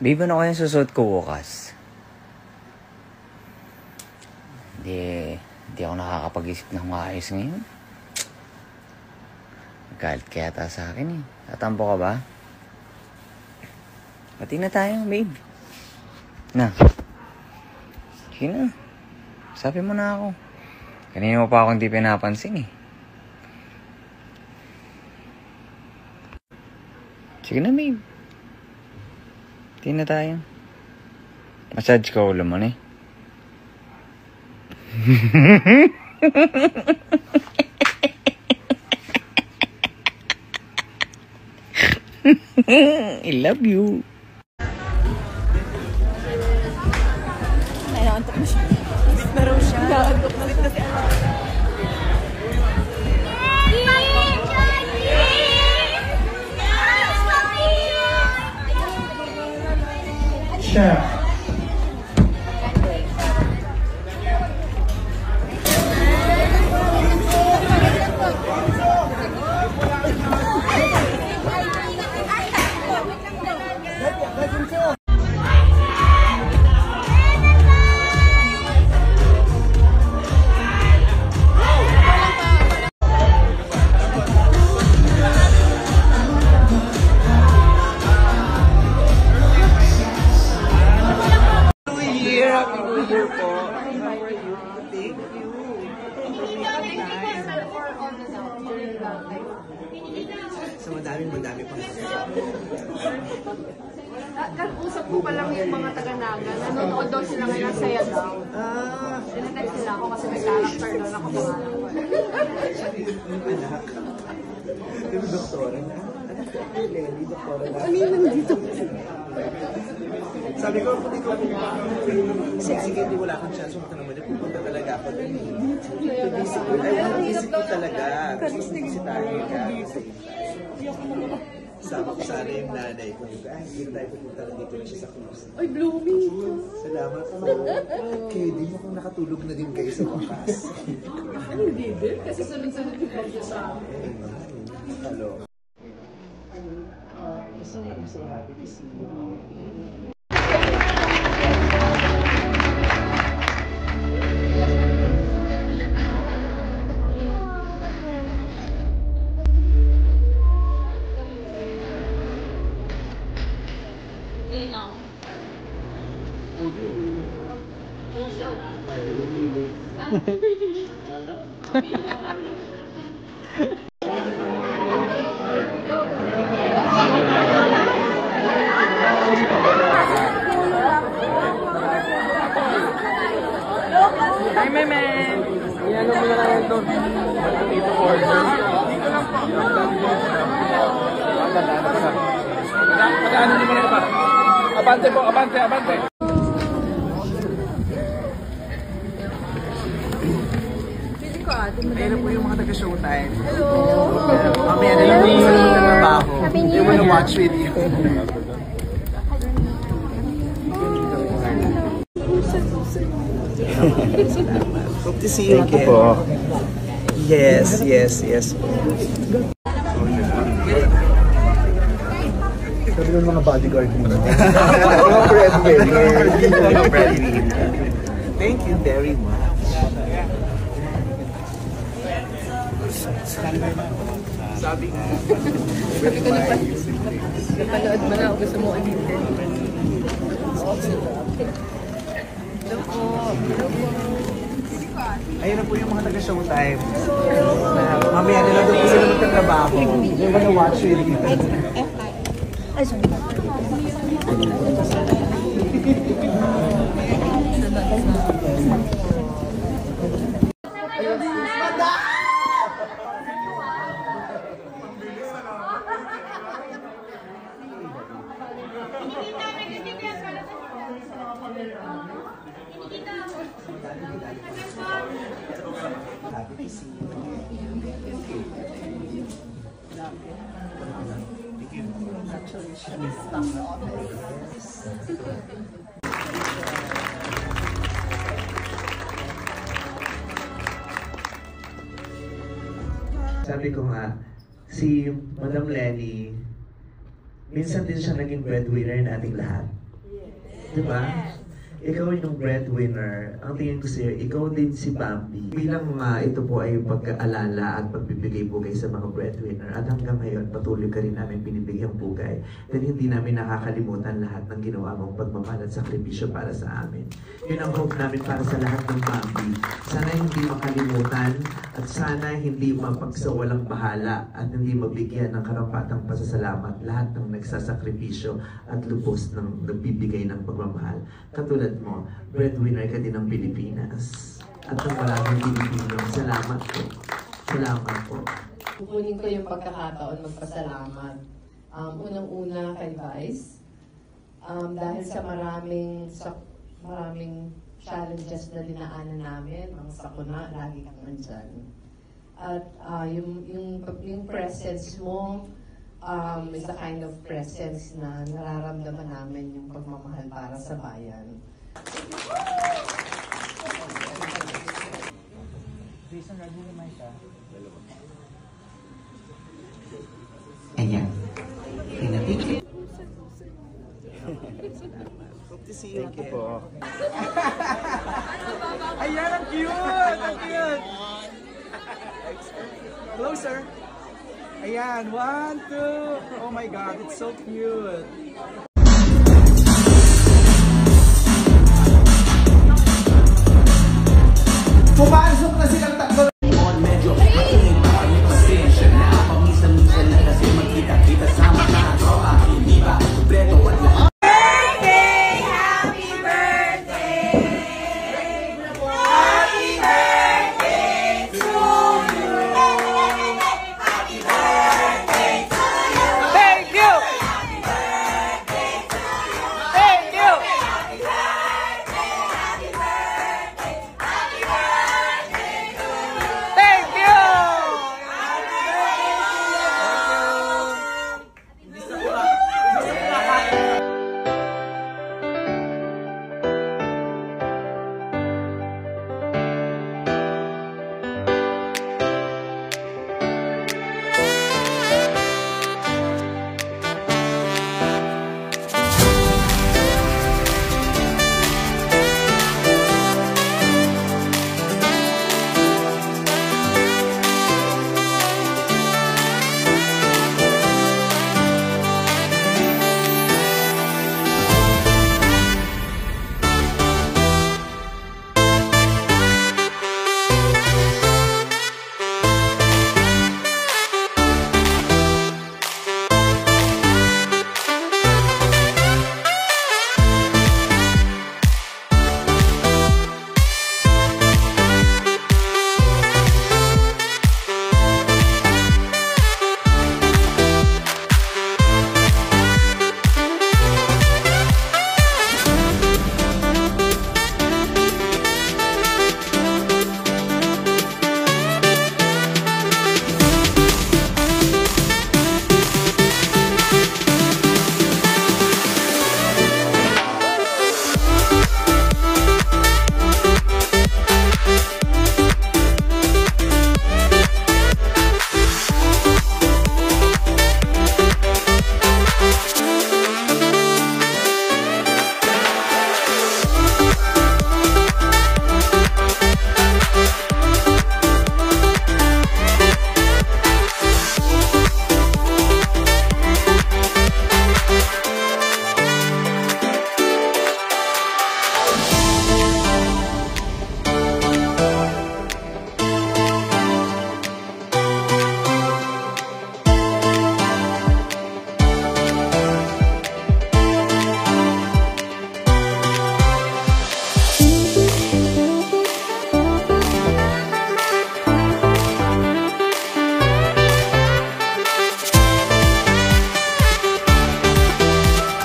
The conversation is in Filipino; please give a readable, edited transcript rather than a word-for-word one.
Babe, ano kaya susuot ko bukas? Hindi ako nakakapag-isip ng maayos ngayon. Galit kaya ata sa akin eh. Tatampo ka ba? Pati na tayo, babe. Na. Sige na. Sabi mo na ako. Kanina mo pa akong di pinapansin eh. Sige na, babe. Pati na tayo. Massage ka ulo mo na eh. I love you. Naiantok na siya. Na raw siya. Naiantok na siya. Chef. So madami pang Usap ko pa lang yung mga taga-Naga. Nanonood daw sila ngayon, saya daw. Tinetext nila ako kasi may character doon ako pangalan ko. anak. Yung doktora na. Anak ko, Lenny, doktora na. Ano yun nandito? Sabi ko, hindi ko sige, hindi wala akong chance. Huwag ka naman, pupunta talaga ako doon. Visit ko, visit ko talaga. Bisitahin ka. Sama ko sana yung nanay ko. Hindi na tayo pupunta na dito na siya sa cruise. Ay, blooming. Salamat po. Kaya di mo kung nakatulog na din kayo sa wakas. Hindi din, kasi sunod-sunod yung vlog niya sa akin. Hello. I'm so happy to see you. Hi, Meme! Iyan mo na lang ito. Dito for dito lang po. Pag-ano nyo muna ba? Abante po, abante, abante. Ayun na po yung mga taga-showtime. Hello! Mamaya na lang po sa mga trabaho. They wanna watch with you. Hope to see you again. Yes, yes, yes. Sabi ng mga bodyguard mo. Mga breadwinner. Thank you very much. Sabi ko na pa. Napanood mo na ako, gusto mo ulitin. Ayun na po yung mga taga-showtime. Mamaya na lang doon po sila magtatrabaho. They wanna watch with you. Ay, sorry. Happy to see you. Sabi ko nga, si Madam Lenny, minsan din siya naging breadwinner nating lahat. Di ba? Ikaw yung breadwinner. Ang tingin ko sa'yo, ikaw din si Bambi. Bilang ito po ay pag-aalala at pagbibigay pugay sa mga breadwinner. At hanggang ngayon, patuloy ka rin namin binibigyang pugay. Dahil hindi namin nakakalimutan lahat ng ginawa mong pagmamahal at sakripisyo para sa amin. Yun ang hope namin para sa lahat ng Bambi. Sana hindi makalimutan at sana hindi mapagsawalang bahala at hindi mabigyan ng karapatang pasasalamat lahat ng nagsasakripisyo at lubos ng nagbibigay ng pagmamahal. Katulad mo, breadwinner ka din ng Pilipinas. At ng maraming Pilipino, salamat po. Salamat po. Kukunin ko yung pagkakataon magpasalamat. Unang-una kay Vice. Dahil sa maraming challenges na dinaanan namin, ang sakuna, lagi kang nandyan. At yung presence mo is a kind of presence na nararamdaman namin yung pagmamahal para sa bayan. Ayan. Pinapigil. Hope to see you again. Ayan, ang cute! Ang cute! Closer. Ayan, 1, 2. Oh my God, it's so cute.